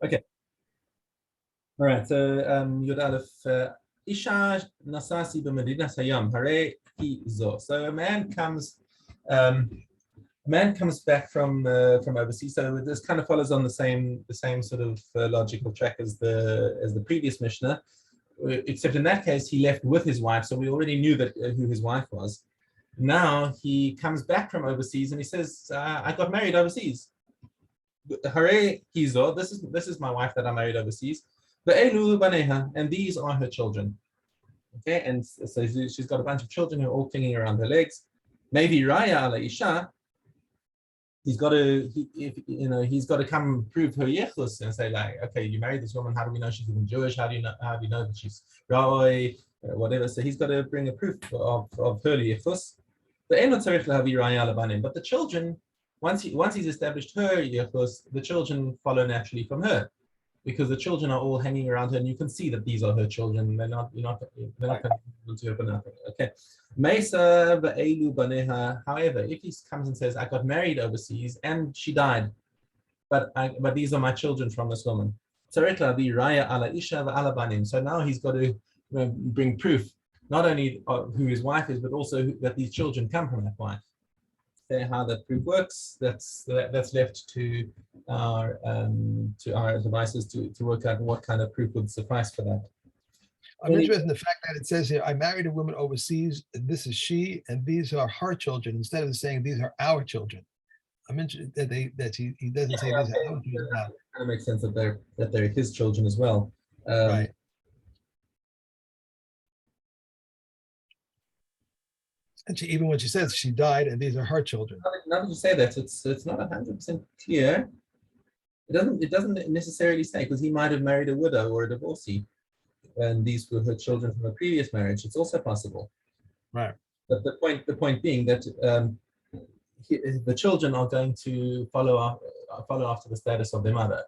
Okay. All right. So Yud Aleph Isha Nasasi b'Medina Sayam Hare Ki Zo. So a man comes back from overseas. So this kind of follows on the same sort of logical track as the previous Mishnah, except in that case he left with his wife. So we already knew that who his wife was. Now he comes back from overseas and he says, "I got married overseas. Hare Kizo. This is my wife that I married overseas. Ve'elu baneha, and these are her children." Okay, and so she's got a bunch of children who are all clinging around her legs. Maybe Raya ala Isha. He's got to come prove her yechus and say, like, okay, you married this woman. How do we know she's even Jewish? How do you know that she's Rawai, whatever? So he's got to bring a proof of her yechus. But the children, once he's established her yechus, the children follow naturally from her, because the children are all hanging around her, and you can see that these are her children. They're not going to open up. Okay. Mesa ve'elu baneha. However, if he comes and says, "I got married overseas and she died, but these are my children from this woman," tzarich lavi raya ala isha ve'ala banim. So now he's got to bring proof, not only of who his wife is, but also that these children come from that wife. How that proof works, that's left to our devices to work out what kind of proof would suffice for that. I'm interested in the fact that it says here, "I married a woman overseas, and this is she, and these are her children," instead of saying these are our children. I'm interested that he doesn't say these are our children. That kind of makes sense that they're his children as well. Right. And even when she says she died and these are her children. Now that you say that, it's not 100% clear. It doesn't necessarily say, because he might have married a widow or a divorcee, and these were her children from a previous marriage. It's also possible. Right. But the point being that the children are going to follow after the status of their mother.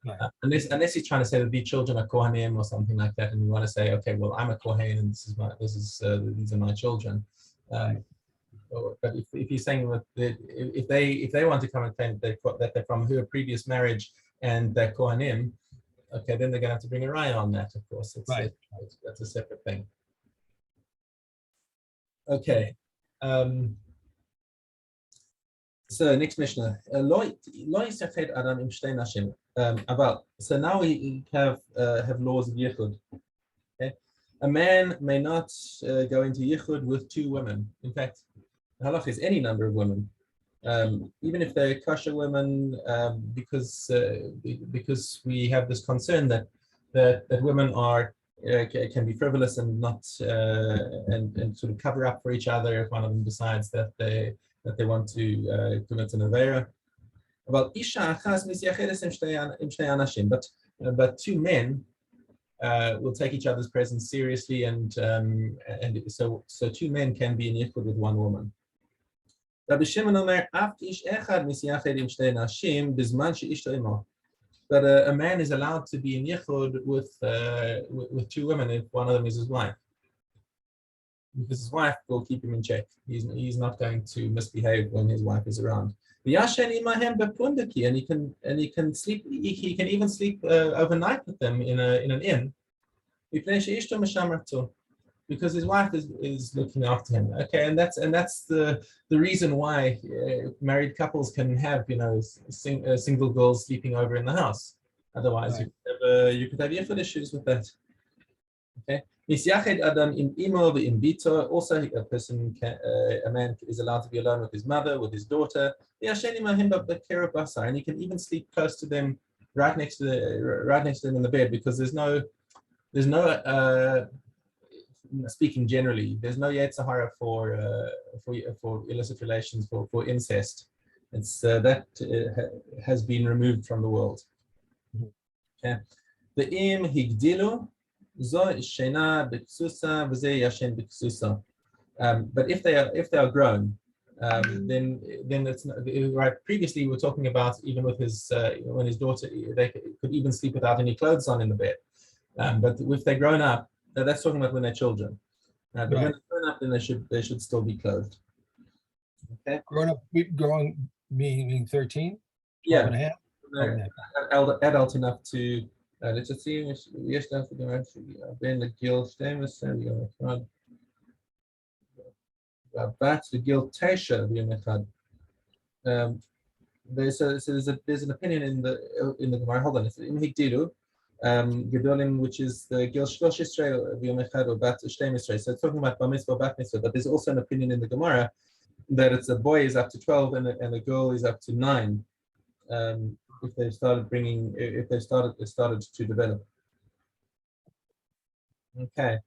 Right. Unless he's trying to say that the children are kohanim or something like that, and you want to say, okay, well, I'm a kohen and these are my children. But if he's saying that if they want to come and claim that they're from her previous marriage and they're kohanim, okay, then they're going to have to bring a raya on that. Of course, that's a separate thing. Okay. So next Mishnah. So now we have laws of yichud. Okay, a man may not go into yichud with two women. In fact, halach is any number of women, even if they're kosher women, because we have this concern that women can be frivolous and not and sort of cover up for each other if one of them decides that they want to commit an avera. But two men will take each other's presence seriously, and so two men can be in yichud with one woman. Rabbi Shimon Omer, but a man is allowed to be in yichud with two women if one of them is his wife, because his wife will keep him in check. He's not going to misbehave when his wife is around. And he can sleep. He can even sleep overnight with them in an inn, because his wife is looking after him. Okay, and that's the reason why married couples can have single girls sleeping over in the house. Otherwise, right, you could have yichud issues with that. Okay. Also, a man is allowed to be alone with his mother, with his daughter, and he can even sleep close to them, right next to them in the bed, because there's no speaking generally, there's no yetzer hara for illicit relations, for incest. It's that has been removed from the world. Okay. The im higdilu. But if they are grown, then it's right. Previously, we were talking about even with when his daughter, they could even sleep without any clothes on in the bed. But if they're grown up, that's talking about when they're children. But when they're grown up, then they should still be clothed. Okay. Grown up, meaning 13, 12 yeah, and a half. adult enough to, let's just see, yes, that's Ben the Gil Stamus, Bats the Gil Tasha, there's an opinion in the Gemara. Hold on, it's in Higdilu, Gedolim, which is the Gil Shlosh Israel V'Yomechad or Bat Shteim Israel. So it's talking about Bar Mitzvah, Bat Mitzvah, but there's also an opinion in the Gemara that it's a boy is up to 12 and a girl is up to 9. If they've started started to develop. Okay.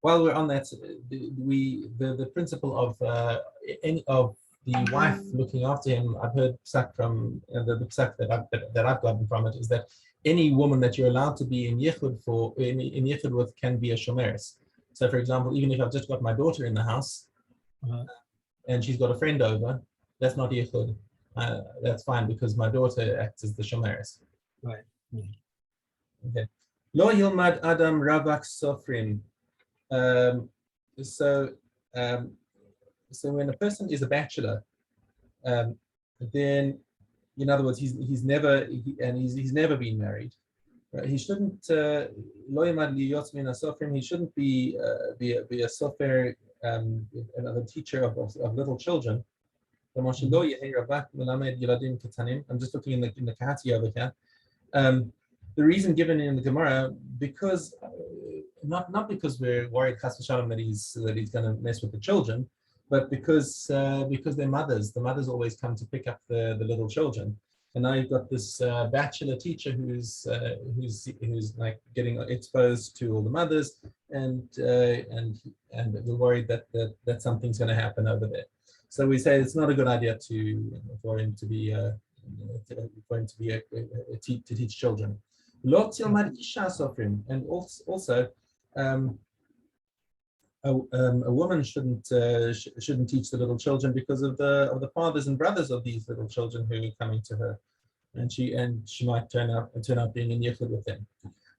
While we're on that, the principle of the wife looking after him, I've heard psak from the psak that I've gotten from it is that any woman that you're allowed to be in yichud in yichud with can be a shomeres. So, for example, even if I've just got my daughter in the house and she's got a friend over, that's not yichud. That's fine because my daughter acts as the shomeres. Right. Okay. Lo yilmad adam ravak sofrim. So when a person is a bachelor, then, in other words, he's never been married. Right? He shouldn't he shouldn't be a sofer, another teacher of little children. I'm just looking in the Kahati over here. The reason given in the Gemara, because not because we're worried chas v'shalom that he's going to mess with the children, but because they're mothers. The mothers always come to pick up the little children, and now you've got this bachelor teacher who's like getting exposed to all the mothers, and we're worried that something's going to happen over there. So we say it's not a good idea for him to teach children. And also, a woman shouldn't teach the little children because of the fathers and brothers of these little children who are coming to her, and she might turn out being in yichud with them.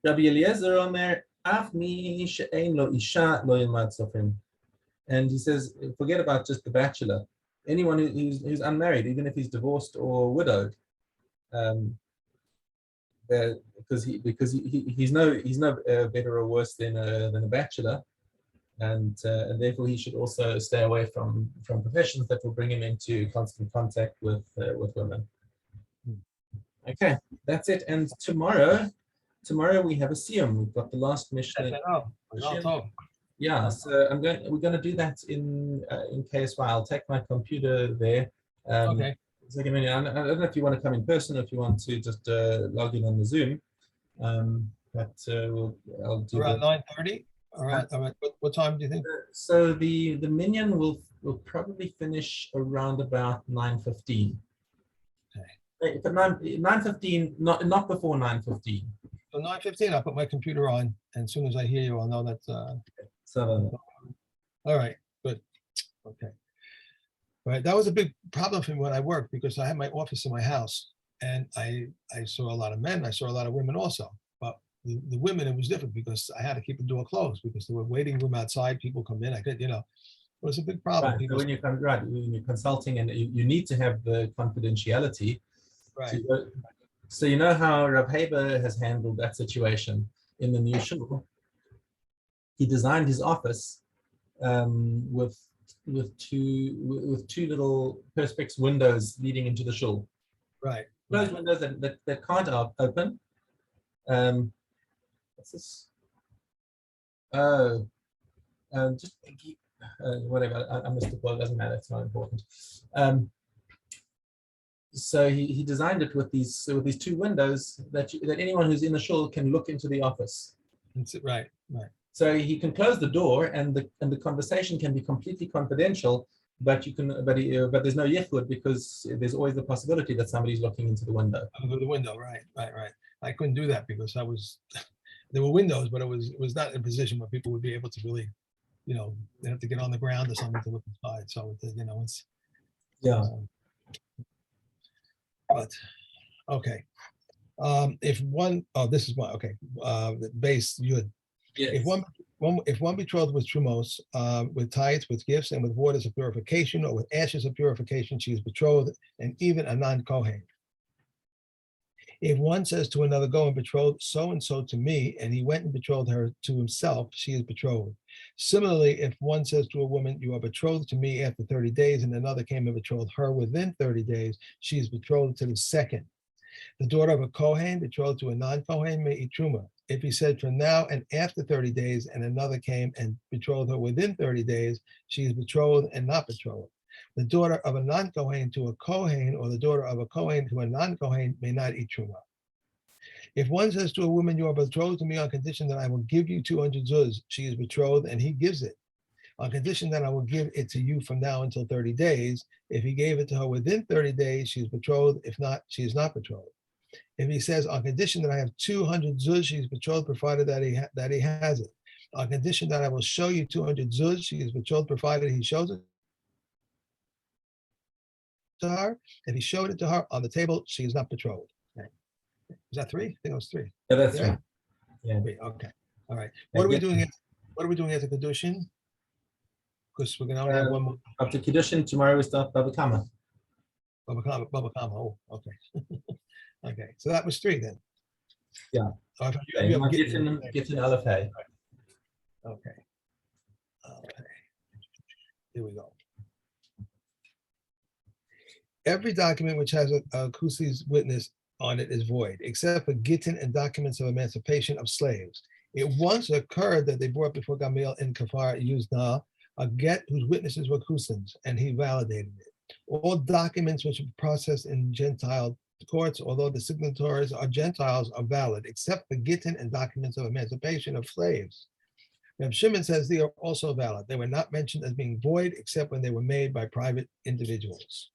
Rabbi Eliezer Omer, Af mi she'ein lo isha lo yilmad sofrim. And he says, forget about just the bachelor. Anyone who's unmarried, even if he's divorced or widowed, because he's no better or worse than a bachelor, and therefore he should also stay away from professions that will bring him into constant contact with women. Okay, that's it. And tomorrow we have a siyum. We've got the last Mishna. Yeah, so we're going to do that in KSY. I'll take my computer there. Okay. I don't know if you want to come in person or if you want to just log in on the Zoom. But I'll do around 9:30. All right. What time do you think? So the minyan will probably finish around about 9:15. Okay. But 9:15, not before 9:15. So 9:15, I'll put my computer on, and as soon as I hear you, I'll know that's. So. All right. Good. Okay. Right. That was a big problem for me when I worked because I had my office in my house, and I saw a lot of men. I saw a lot of women also. But the women, it was different because I had to keep the door closed because there were waiting room outside. People come in. I could, it was a big problem. Right. So when you're consulting and you need to have the confidentiality. Right. So you know how Rav Haber has handled that situation in the new shul. He designed his office with two little perspex windows leading into the shul. Right. Those windows that can't open. What's this? Oh, just whatever. I missed the quote. Doesn't matter. It's not important. So he designed it with these two windows that anyone who's in the shul can look into the office. Right. So he can close the door, and the conversation can be completely confidential. But there's no yichud because there's always the possibility that somebody's looking into the window. Over the window, right. I couldn't do that because there were windows, but it was not in a position where people would be able to really, they have to get on the ground or something to look inside. So it's yeah. But okay. If one, this is one, okay. The base, you had. Yes. If if one betrothed with trumos, with tithes, with gifts, and with waters of purification, or with ashes of purification, she is betrothed, and even a non-Kohen. If one says to another, go and betroth so and so to me, and he went and betrothed her to himself, she is betrothed. Similarly, if one says to a woman, you are betrothed to me after 30 days, and another came and betrothed her within 30 days, she is betrothed to the second. The daughter of a Kohen betrothed to a non-Kohen may eat truma. If he said from now and after 30 days, and another came and betrothed her within 30 days, she is betrothed and not betrothed. The daughter of a non-Kohen to a Kohen, or the daughter of a Kohen to a non-Kohen may not eat truma. If one says to a woman, you are betrothed to me on condition that I will give you 200 zuz, she is betrothed, and he gives it. On condition that I will give it to you from now until 30 days. If he gave it to her within 30 days, she is betrothed. If not, she is not betrothed. If he says, on condition that I have 200 zuz, she is betrothed, provided that he has it. On condition that I will show you 200 zuz, she is betrothed, provided he shows it to her. If he showed it to her on the table, she is not betrothed. Okay. Is that three? I think it was three. Yeah, that's right. Yeah. Three. Okay. All right. What are we doing? What are we doing at the Kiddushin? Because we're going to only have one more. After Kiddushin, tomorrow we start Baba Kama. Baba Kama. Oh, okay. Okay. So that was three then. Yeah. Oh, Get in Aleph Hey. Okay. Here we go. Every document which has a Kusi's witness on it is void, except for Gittin and documents of emancipation of slaves. It once occurred that they brought before Gamaliel in Kafar Yuzna a get whose witnesses were Kusins, and he validated it. All documents which were processed in Gentile courts, although the signatories are Gentiles, are valid, except for Gittin and documents of emancipation of slaves. Reb Shimon says they are also valid. They were not mentioned as being void, except when they were made by private individuals.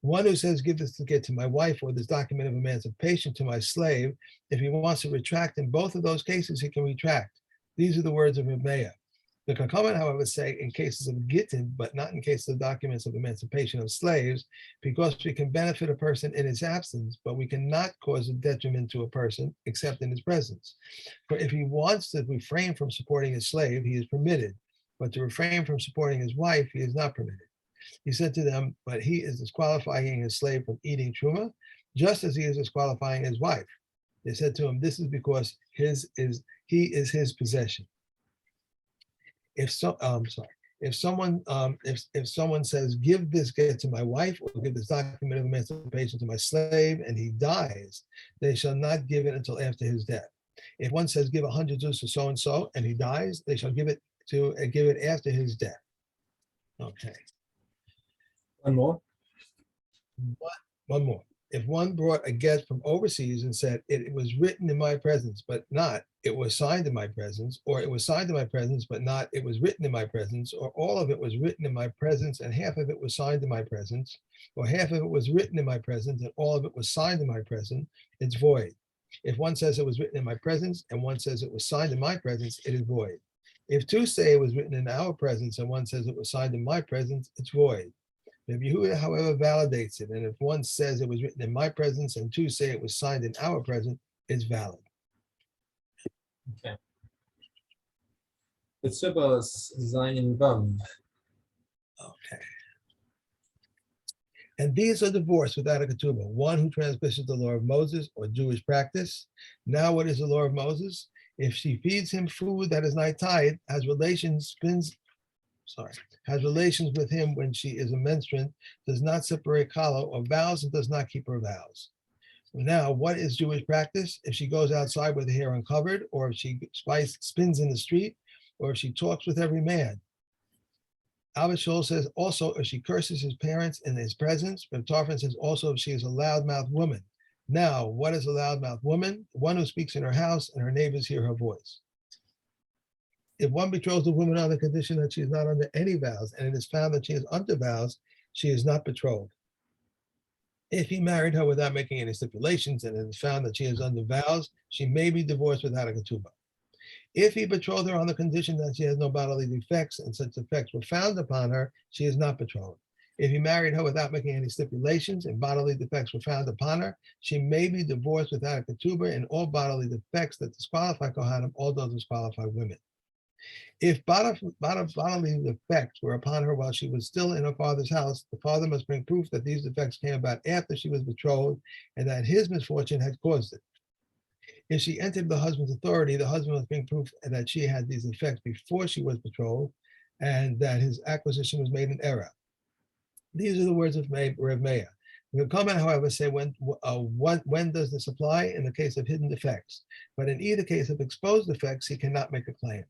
One who says, give this to get to my wife, or this document of emancipation to my slave, if he wants to retract in both of those cases, he can retract. These are the words of Reb Meir. The Kakaman, however, say in cases of Gittin, but not in cases of documents of emancipation of slaves, because we can benefit a person in his absence, but we cannot cause a detriment to a person except in his presence. For if he wants to refrain from supporting his slave, he is permitted, but to refrain from supporting his wife, he is not permitted. He said to them, but he is disqualifying his slave from eating truma, just as he is disqualifying his wife. They said to him, this is because he is his possession. If someone says, give this get to my wife, or give this document of emancipation to my slave, and he dies, they shall not give it until after his death. If one says, give 100 zuz to so and so, and he dies, they shall give it after his death. Okay. One more. One more. If one brought a get from overseas and said, it was written in my presence, but not, it was signed in my presence, or it was signed in my presence, but not, it was written in my presence, or all of it was written in my presence, and half of it was signed in my presence, or half of it was written in my presence, and all of it was signed in my presence, it's void. If one says it was written in my presence, and one says it was signed in my presence, it is void. If two say it was written in our presence, and one says it was signed in my presence, it's void. If Yehuda, however, validates it, and if one says it was written in my presence and two say it was signed in our presence, it's valid. Okay. The Tzibos Zayin Vav. Okay. And these are divorced without a ketubah. One who transgresses the law of Moses or Jewish practice. Now, what is the law of Moses? If she feeds him food that is not tied, has relations with him when she is a menstruant, does not separate kala or vows, and does not keep her vows. Now, what is Jewish practice? If she goes outside with her hair uncovered, or if she spins in the street, or if she talks with every man. Abba Shaul says also if she curses his parents in his presence, but Tarfon says also if she is a loudmouth woman. Now, what is a loudmouth woman? One who speaks in her house and her neighbors hear her voice. If one betroths a woman on the condition that she is not under any vows, and it is found that she is under vows, she is not betrothed. If he married her without making any stipulations, and it is found that she is under vows, she may be divorced without a ketubah. If he betrothed her on the condition that she has no bodily defects, and such defects were found upon her, she is not betrothed. If he married her without making any stipulations, and bodily defects were found upon her, she may be divorced without a ketubah, and all bodily defects that disqualify Kohanim, all those disqualify women. If bodily effects were upon her while she was still in her father's house, the father must bring proof that these effects came about after she was betrothed and that his misfortune had caused it. If she entered the husband's authority, the husband must bring proof that she had these effects before she was betrothed and that his acquisition was made in error. These are the words of Rav Meir. The comment, however, say when does this apply? In the case of hidden defects. But in either case of exposed defects, he cannot make a claim.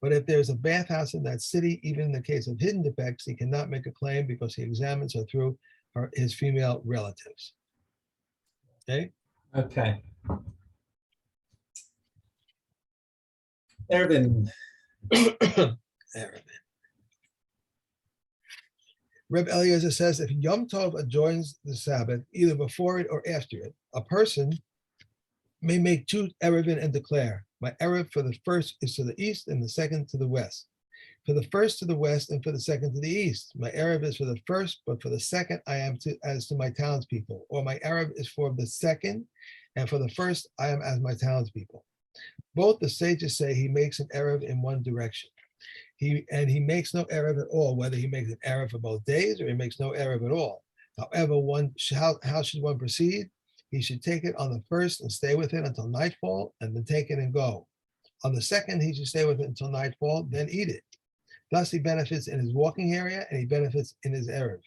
But if there's a bathhouse in that city, even in the case of hidden defects, he cannot make a claim because he examines her through his female relatives. Okay? Okay. Ervin. Reb Eliezer says if Yom Tov adjoins the Sabbath, either before it or after it, a person may make two Erevin and declare, my Erev for the first is to the east and the second to the west. For the first to the west and for the second to the east. My Erev is for the first, but for the second I am as to my townspeople. Or my Erev is for the second, and for the first I am as my townspeople. Both the sages say he makes an Erev in one direction. He makes no Erev at all, whether he makes an Erev for both days or he makes no Erev at all. However, how should one proceed? He should take it on the first and stay with it until nightfall, and then take it and go. On the second, he should stay with it until nightfall, then eat it. Thus, he benefits in his walking area and he benefits in his Erev.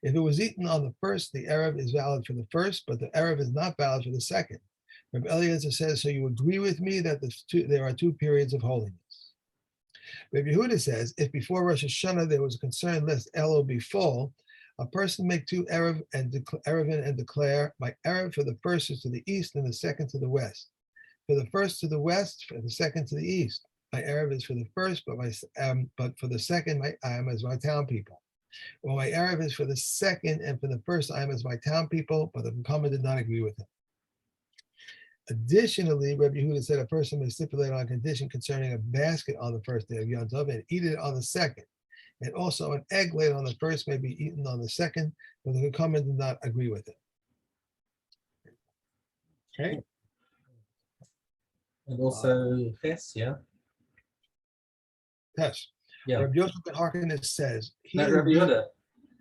If it was eaten on the first, the Erev is valid for the first, but the Erev is not valid for the second. Reb Eliezer says, so you agree with me that there are two periods of holiness. Reb Yehuda says, if before Rosh Hashanah there was a concern lest Elul be full, a person make two Erevin and declare, my Erev for the first is to the east and the second to the west. For the first to the west, for the second to the east. My Erev is for the first, but for the second, I am as my town people. Well, my Erev is for the second, and for the first, I am as my town people, but the incumbent did not agree with him. Additionally, Rabbi Yehuda said a person may stipulate on a condition concerning a basket on the first day of Yom Tov and eat it on the second. And also an egg laid on the first may be eaten on the second, but the incumbent did not agree with it. Okay. And also Ches, yeah. Ches. Yeah. Rabbi Yosef ben Harkinis says Not Rabbi Yehuda.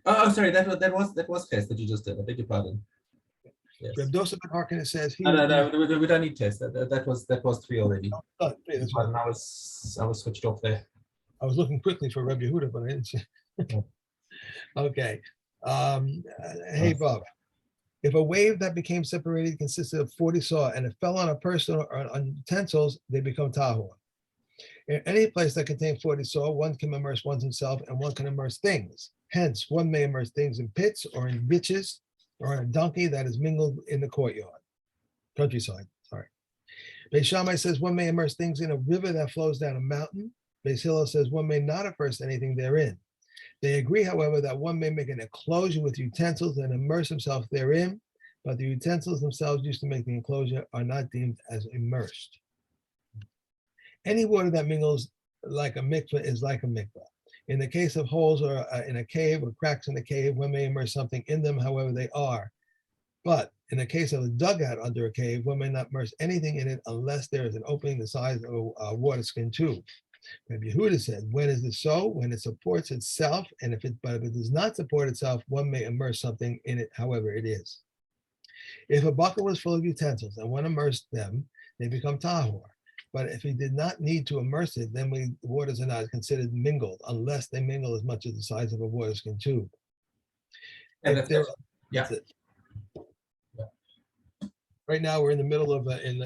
Oh, sorry, that was Ches that you just did. I beg your pardon. Yes. Reb Yosef ben Harkinis says No, we don't need test. That was three already. Oh, three, that's right. I was switched off there. I was looking quickly for Reb Yehuda, but I didn't see. Okay. Hey, Bob. If a wave that became separated consisted of 40 saw and it fell on a person or on utensils, they become tahor. In any place that contains 40 saw, one can immerse one's himself and one can immerse things. Hence, one may immerse things in pits or in bitches or in a donkey that is mingled in the countryside. Beis Shammai says one may immerse things in a river that flows down a mountain. Beis Hillel says one may not immerse anything therein. They agree, however, that one may make an enclosure with utensils and immerse himself therein, but the utensils themselves used to make the enclosure are not deemed as immersed. Any water that mingles like a mikveh is like a mikveh. In the case of holes or in a cave or cracks in the cave, one may immerse something in them, however they are. But in the case of a dugout under a cave, one may not immerse anything in it unless there is an opening the size of a water skin tube. Rabbi Yehuda said, when is this so? When it supports itself, and if it does not support itself, one may immerse something in it, however it is. If a bucket was full of utensils and one immersed them, they become tahor. But if he did not need to immerse it, then the waters are not considered mingled unless they mingle as much as the size of a water skin tube. And that's it. Right now, we're in the middle of in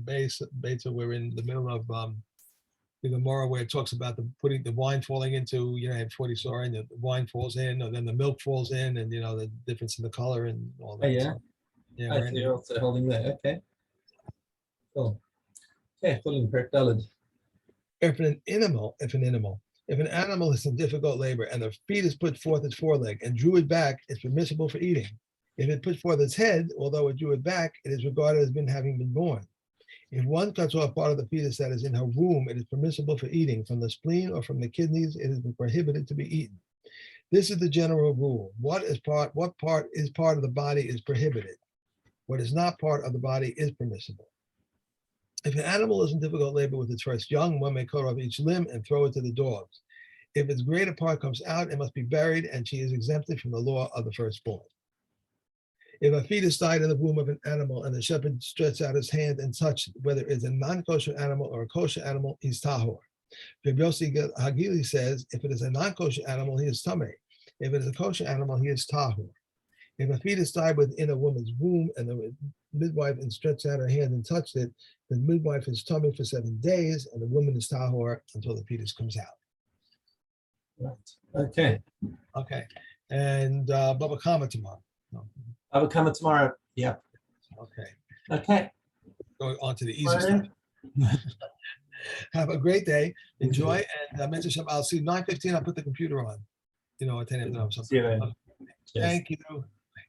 Beta. We're in the middle of the Gemara where it talks about putting the wine falling into, had 40 saw and the wine falls in, or then the milk falls in, and the difference in the color and all that. Oh, yeah. So, yeah. So you're also holding there. Okay. Cool. Okay, holding Daled. If an animal is in difficult labor and the fetus put forth its foreleg and drew it back, it's permissible for eating. If it put forth its head, although it drew it back, it is regarded as having been born. If one cuts off part of the fetus that is in her womb, it is permissible for eating. From the spleen or from the kidneys, it is prohibited to be eaten. This is the general rule. What part is part of the body is prohibited. What is not part of the body is permissible. If an animal is in difficult labor with its first young, one may cut off each limb and throw it to the dogs. If its greater part comes out, it must be buried, and she is exempted from the law of the firstborn. If a fetus died in the womb of an animal and the shepherd stretched out his hand and touched whether it's a non-kosher animal or a kosher animal, he's tahor. Rabbi Yossi Hagili says, if it is a non-kosher animal, he is tameh. If it is a kosher animal, he is tahor. If a fetus died within a woman's womb and the midwife stretched out her hand and touched it, the midwife is tameh for 7 days, and the woman is tahor until the fetus comes out. Right. Okay. Okay. And Baba Kama tomorrow. No. Baba Kama tomorrow. Yep. Okay. Okay. Going on to the easy stuff. Have a great day. Enjoy. And I'll see you 9:15. I'll put the computer on. At 10 a.m. See you then. Thank you.